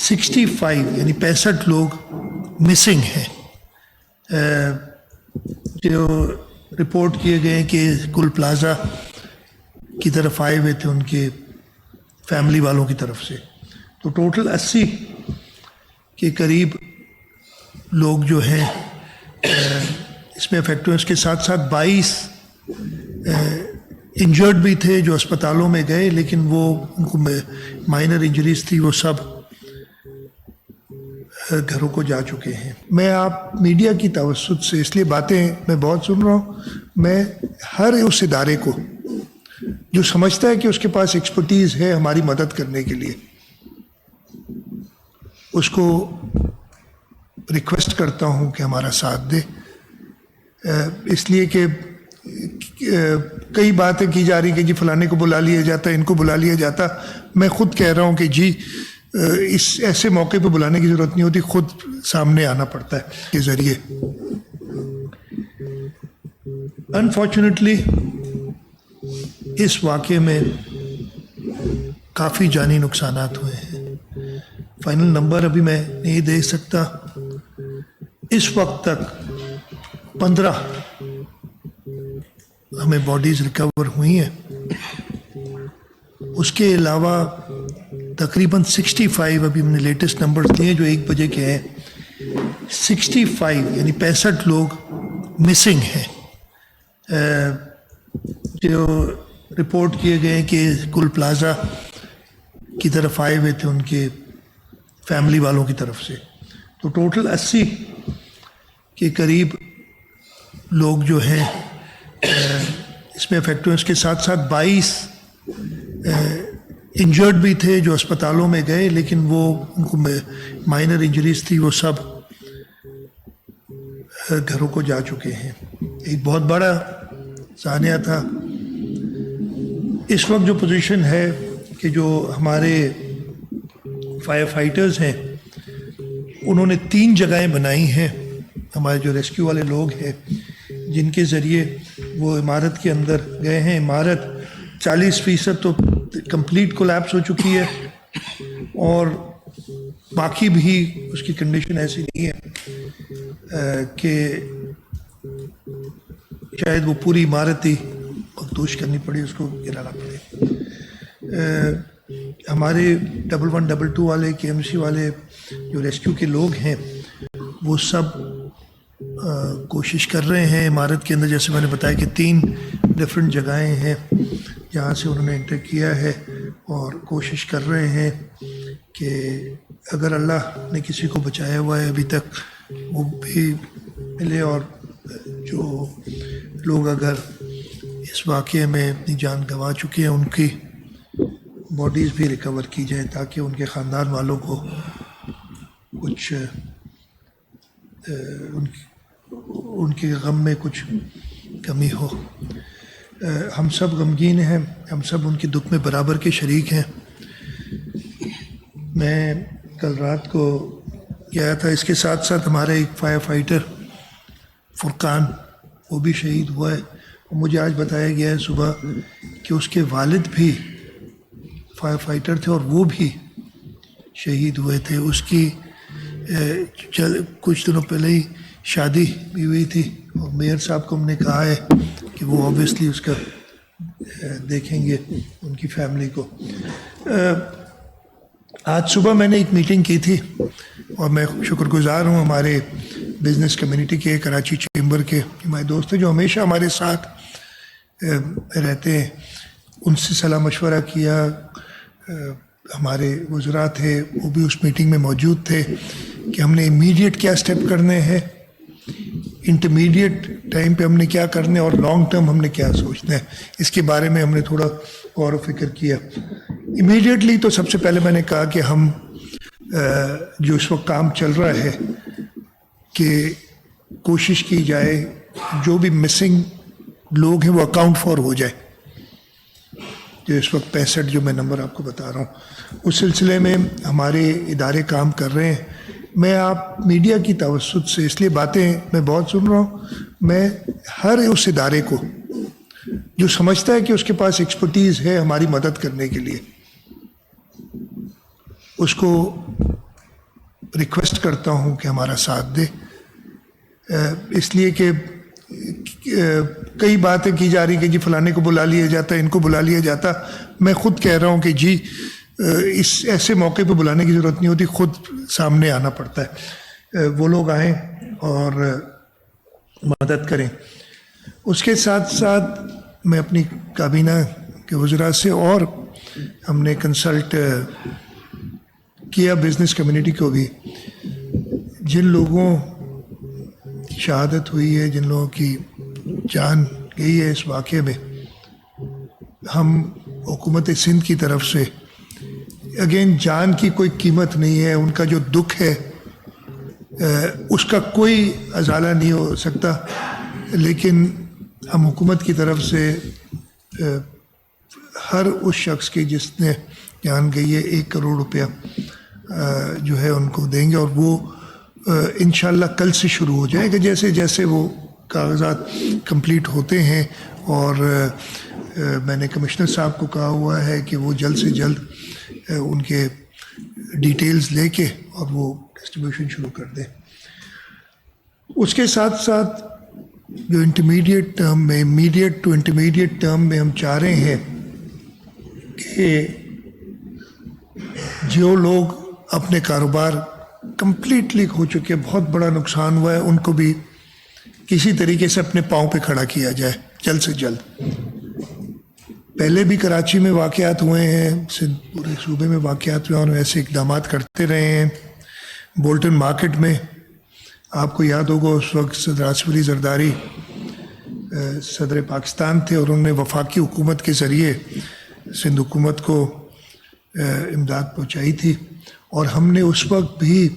65 یعنی 65 لوگ مسنگ ہیں جو رپورٹ کیے گئے ہیں کہ گل پلازا کی طرف آئے ہوئے تھے ان کے فیملی والوں کی طرف سے. تو ٹوٹل 80 کے قریب لوگ جو ہیں اس میں افیکٹ ہوئے. اس کے ساتھ ساتھ 22 انجرڈ بھی تھے جو اسپتالوں میں گئے، لیکن وہ ان کو مائنر انجریز تھی، وہ سب گھروں کو جا چکے ہیں. میں آپ میڈیا کی توسط سے اس لیے باتیں میں بہت سن رہا ہوں، میں ہر اس ادارے کو جو سمجھتا ہے کہ اس کے پاس ایکسپرٹیز ہے ہماری مدد کرنے کے لیے، اس کو ریکویسٹ کرتا ہوں کہ ہمارا ساتھ دے. اس لیے کہ کئی باتیں کی جا رہی کہ جی فلانے کو بلا لیا جاتا، ان کو بلا لیا جاتا. میں خود کہہ رہا ہوں کہ جی اس ایسے موقع پہ بلانے کی ضرورت نہیں ہوتی، خود سامنے آنا پڑتا ہے کے ذریعے. انفارچونیٹلی اس واقعے میں کافی جانی نقصانات ہوئے ہیں. فائنل نمبر ابھی میں نہیں دے سکتا. اس وقت تک 15 ہمیں باڈیز ریکور ہوئی ہیں. اس کے علاوہ تقریباً 65 ابھی ہم نے لیٹسٹ نمبرز دیے جو 1 بجے کے ہیں. 65 یعنی 65 لوگ مسنگ ہیں جو رپورٹ کیے گئے ہیں کہ گل پلازا کی طرف آئے ہوئے تھے ان کے فیملی والوں کی طرف سے. تو ٹوٹل 80 کے قریب لوگ جو ہیں اس میں افیکٹ ہوئے. اس کے ساتھ ساتھ 22 انجرڈ بھی تھے جو اسپتالوں میں گئے، لیکن وہ ان کو مائنر انجریز تھی، وہ سب گھروں کو جا چکے ہیں. ایک بہت بڑا سانحہ تھا. اس وقت جو پوزیشن ہے کہ جو ہمارے فائر فائٹرز ہیں انہوں نے 3 جگہیں بنائی ہیں. ہمارے جو ریسکیو والے لوگ ہیں جن کے ذریعے وہ عمارت کے اندر گئے ہیں. عمارت 40% تو کمپلیٹ کولیپس ہو چکی ہے اور باقی بھی اس کی کنڈیشن ایسی نہیں ہے کہ شاید وہ پوری عمارت ہی مخدوش کرنی پڑی، اس کو گرانا پڑے. ہمارے 1122 والے KMC والے جو ریسکیو کے لوگ ہیں وہ سب کوشش کر رہے ہیں عمارت کے اندر. جیسے میں نے بتایا کہ 3 ڈفرینٹ جگہیں ہیں جہاں سے انہوں نے انٹر کیا ہے اور کوشش کر رہے ہیں کہ اگر اللہ نے کسی کو بچایا ہوا ہے ابھی تک وہ بھی ملے، اور جو لوگ اگر اس واقعے میں اپنی جان گنوا چکے ہیں ان کی باڈیز بھی ریکور کی جائیں تاکہ ان کے خاندان والوں کو کچھ ان کے غم میں کچھ کمی ہو. ہم سب غمگین ہیں، ہم سب ان کے دکھ میں برابر کے شریک ہیں. میں کل رات کو گیا تھا. اس کے ساتھ ساتھ ہمارا ایک فائر فائٹر فرقان وہ بھی شہید ہوا ہے. مجھے آج بتایا گیا ہے صبح کہ اس کے والد بھی فائر فائٹر تھے اور وہ بھی شہید ہوئے تھے. اس کی کچھ دنوں پہلے ہی شادی بھی ہوئی تھی اور میئر صاحب کو ہم نے کہا ہے کہ وہ اوبیسلی اس کا دیکھیں گے ان کی فیملی کو. آج صبح میں نے ایک میٹنگ کی تھی اور میں شکر گزار ہوں ہمارے بزنس کمیونٹی کے، کراچی چیمبر کے ہمارے دوست ہیں جو ہمیشہ ہمارے ساتھ رہتے ہیں. ان سے صلاح مشورہ کیا. ہمارے وزراء تھے وہ بھی اس میٹنگ میں موجود تھے کہ ہم نے امیڈیٹ کیا سٹیپ کرنے ہیں، انٹرمیڈیٹ ٹائم پہ ہم نے کیا کرنے اور لانگ ٹرم ہم نے کیا سوچنا ہے. اس کے بارے میں ہم نے تھوڑا غور و فکر کیا. امیڈیٹلی تو سب سے پہلے میں نے کہا کہ ہم جو اس وقت کام چل رہا ہے کہ کوشش کی جائے جو بھی مسنگ لوگ ہیں وہ اکاؤنٹ فار ہو جائے. جو اس وقت 65 جو میں نمبر آپ کو بتا رہا ہوں اس سلسلے میں ہمارے ادارے کام کر رہے ہیں. میں آپ میڈیا کی توسط سے اس لیے باتیں میں بہت سن رہا ہوں، میں ہر اس ادارے کو جو سمجھتا ہے کہ اس کے پاس ایکسپرٹیز ہے ہماری مدد کرنے کے لیے، اس کو ریکویسٹ کرتا ہوں کہ ہمارا ساتھ دے، اس لیے کہ کئی باتیں کی جا رہی کہ جی فلانے کو بلا لیا جاتا، ان کو بلا لیا جاتا. میں خود کہہ رہا ہوں کہ جی اس ایسے موقع پہ بلانے کی ضرورت نہیں ہوتی، خود سامنے آنا پڑتا ہے. وہ لوگ آئیں اور مدد کریں. اس کے ساتھ ساتھ میں اپنی کابینہ کے وزراء سے اور ہم نے کنسلٹ کیا بزنس کمیونٹی کو بھی. جن لوگوں کی شہادت ہوئی ہے، جن لوگوں کی جان گئی ہے اس واقعے میں، ہم حکومت سندھ کی طرف سے اگین جان کی کوئی قیمت نہیں ہے، ان کا جو دکھ ہے اس کا کوئی ازالہ نہیں ہو سکتا، لیکن ہم حکومت کی طرف سے ہر اس شخص کی جس نے جان گئی ہے 1 کروڑ روپیہ جو ہے ان کو دیں گے، اور وہ انشاءاللہ کل سے شروع ہو جائے گا جیسے جیسے وہ کاغذات کمپلیٹ ہوتے ہیں. اور میں نے کمشنر صاحب کو کہا ہوا ہے کہ وہ جلد سے جلد ان کے ڈیٹیلز لے کے اور وہ ڈسٹریبیوشن شروع کر دیں. اس کے ساتھ ساتھ جو انٹرمیڈیٹ ٹرم میں، امیڈیٹ ٹو انٹرمیڈیٹ ٹرم میں ہم چاہ رہے ہیں کہ جو لوگ اپنے کاروبار کمپلیٹلی ہو چکے، بہت بڑا نقصان ہوا ہے، ان کو بھی کسی طریقے سے اپنے پاؤں پہ کھڑا کیا جائے جلد سے جلد. پہلے بھی کراچی میں واقعات ہوئے ہیں، پورے صوبے میں واقعات ہوئے ہیں، اور ایسے اقدامات کرتے رہے ہیں. بولٹن مارکیٹ میں آپ کو یاد ہوگا اس وقت صدر آصف علی زرداری صدر پاکستان تھے، اور انہوں نے وفاقی حکومت کے ذریعے سندھ حکومت کو امداد پہنچائی تھی. اور ہم نے اس وقت بھی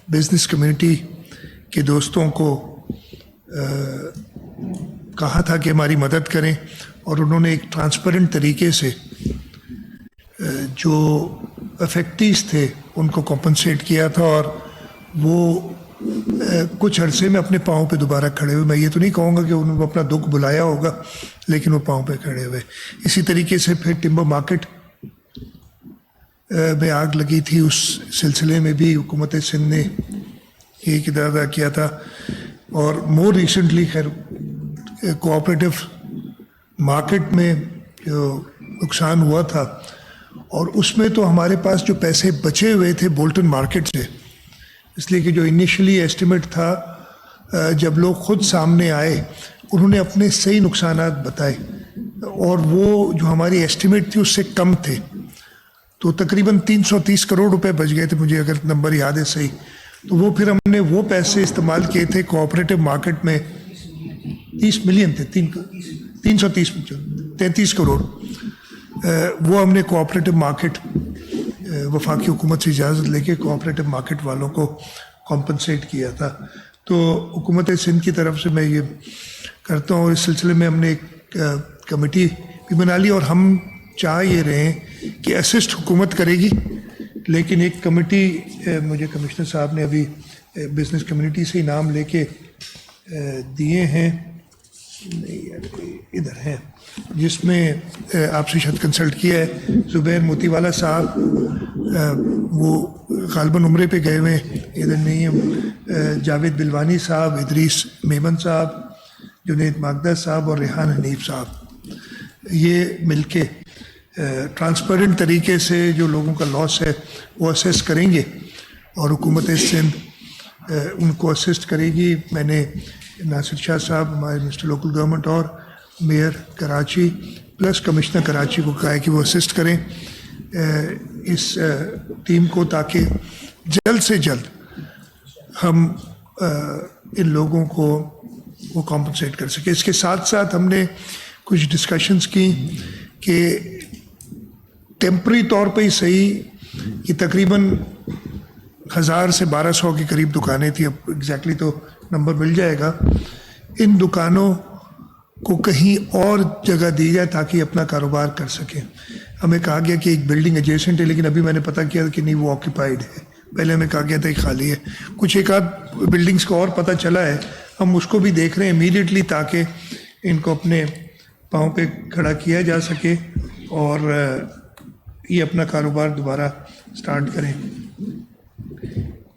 بزنس کمیونٹی کے دوستوں کو کہا تھا کہ ہماری مدد کریں، اور انہوں نے ایک ٹرانسپیرنٹ طریقے سے جو افیکٹیز تھے ان کو کمپنسیٹ کیا تھا، اور وہ کچھ عرصے میں اپنے پاؤں پہ دوبارہ کھڑے ہوئے. میں یہ تو نہیں کہوں گا کہ انہوں نے اپنا دکھ بلایا ہوگا، لیکن وہ پاؤں پہ کھڑے ہوئے. اسی طریقے سے پھر ٹمبر مارکیٹ میں آگ لگی تھی، اس سلسلے میں بھی حکومت سندھ نے ایک کردار ادا کیا تھا. اور مور ریسنٹلی خیر کوآپریٹو مارکیٹ میں جو نقصان ہوا تھا، اور اس میں تو ہمارے پاس جو پیسے بچے ہوئے تھے بولٹن مارکیٹ سے، اس لیے کہ جو انیشلی ایسٹیمیٹ تھا، جب لوگ خود سامنے آئے انہوں نے اپنے صحیح نقصانات بتائے، اور وہ جو ہماری ایسٹیمیٹ تھی اس سے کم تھے. تو تقریباً 330 کروڑ روپے بچ گئے تھے، مجھے اگر نمبر یاد ہے صحیح. تو وہ پھر ہم نے وہ پیسے استعمال کیے تھے کوآپریٹو مارکیٹ میں. 30 ملین تھے، 33 کروڑ وہ ہم نے کوآپریٹو مارکیٹ وفاقی حکومت سے اجازت لے کے کوآپریٹو مارکیٹ والوں کو کمپنسیٹ کیا تھا. تو حکومت سندھ کی طرف سے میں یہ کرتا ہوں، اور اس سلسلے میں ہم نے ایک کمیٹی بھی بنا لی، اور ہم چاہ یہ رہے ہیں کہ اسسٹ حکومت کرے گی، لیکن ایک کمیٹی مجھے کمشنر صاحب نے ابھی بزنس کمیونٹی سے نام لے کے دیے ہیں، ادھر ہیں، جس میں آپ سے شاید کنسلٹ کیا ہے. زبیر موتی والا صاحب وہ غالباً عمرے پہ گئے ہوئے ادھر نہیں ہیں. جاوید بلوانی صاحب، ادریس میمن صاحب، جنید ماگدہ صاحب اور ریحان حنیف صاحب، یہ مل کے ٹرانسپیرنٹ طریقے سے جو لوگوں کا لاس ہے وہ اسیس کریں گے، اور حکومت سندھ ان کو اسسٹ کرے گی. میں نے ناصر شاہ صاحب، ہمارے منسٹر لوکل گورنمنٹ، اور mayor Karachi plus commissioner Karachi کو کہا ہے کہ وہ اسسٹ کریں اس ٹیم کو، تاکہ جلد سے جلد ہم ان لوگوں کو وہ کمپنسیٹ کر سکیں. اس کے ساتھ ساتھ ہم نے کچھ ڈسکشنز کی کہ ٹیمپری طور پہ ہی صحیح، یہ تقریباً 1000 سے 1200 کے قریب دکانیں تھیں، اب ایگزیکٹلی تو نمبر مل جائے گا. ان دکانوں کو کہیں اور جگہ دی جائے تاکہ اپنا کاروبار کر سکیں. ہمیں کہا گیا کہ ایک بلڈنگ ایڈجیسنٹ ہے، لیکن ابھی میں نے پتہ کیا کہ نہیں، وہ آکیپائڈ ہے. پہلے ہمیں کہا گیا تھا کہ خالی ہے. کچھ ایک آدھ بلڈنگس کو اور پتہ چلا ہے، ہم اس کو بھی دیکھ رہے ہیں امیڈیٹلی، تاکہ ان کو اپنے پاؤں پہ کھڑا کیا جا سکے اور یہ اپنا کاروبار دوبارہ سٹارٹ کریں.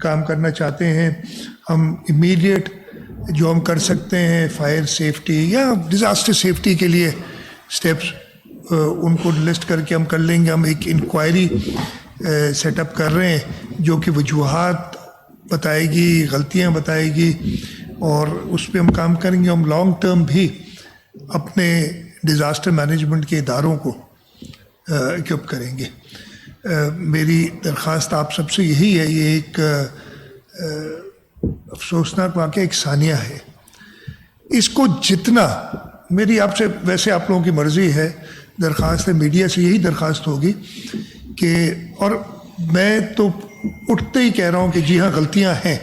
کام کرنا چاہتے ہیں. ہم امیڈیٹ جو ہم کر سکتے ہیں فائر سیفٹی یا ڈیزاسٹر سیفٹی کے لیے اسٹیپس ان کو لسٹ کر کے ہم کر لیں گے. ہم ایک انکوائری سیٹ اپ کر رہے ہیں جو کہ وجوہات بتائے گی, غلطیاں بتائے گی, اور اس پہ ہم کام کریں گے. ہم لانگ ٹرم بھی اپنے ڈیزاسٹر مینجمنٹ کے اداروں کو اکوپ کریں گے. میری درخواست آپ سب سے یہی ہے, یہ ایک افسوسناک واقعہ ایک ثانیہ ہے, اس کو جتنا میری آپ سے, ویسے آپ لوگوں کی مرضی ہے, درخواست ہے میڈیا سے یہی درخواست ہوگی کہ, اور میں تو اٹھتے ہی کہہ رہا ہوں کہ جی ہاں غلطیاں ہیں,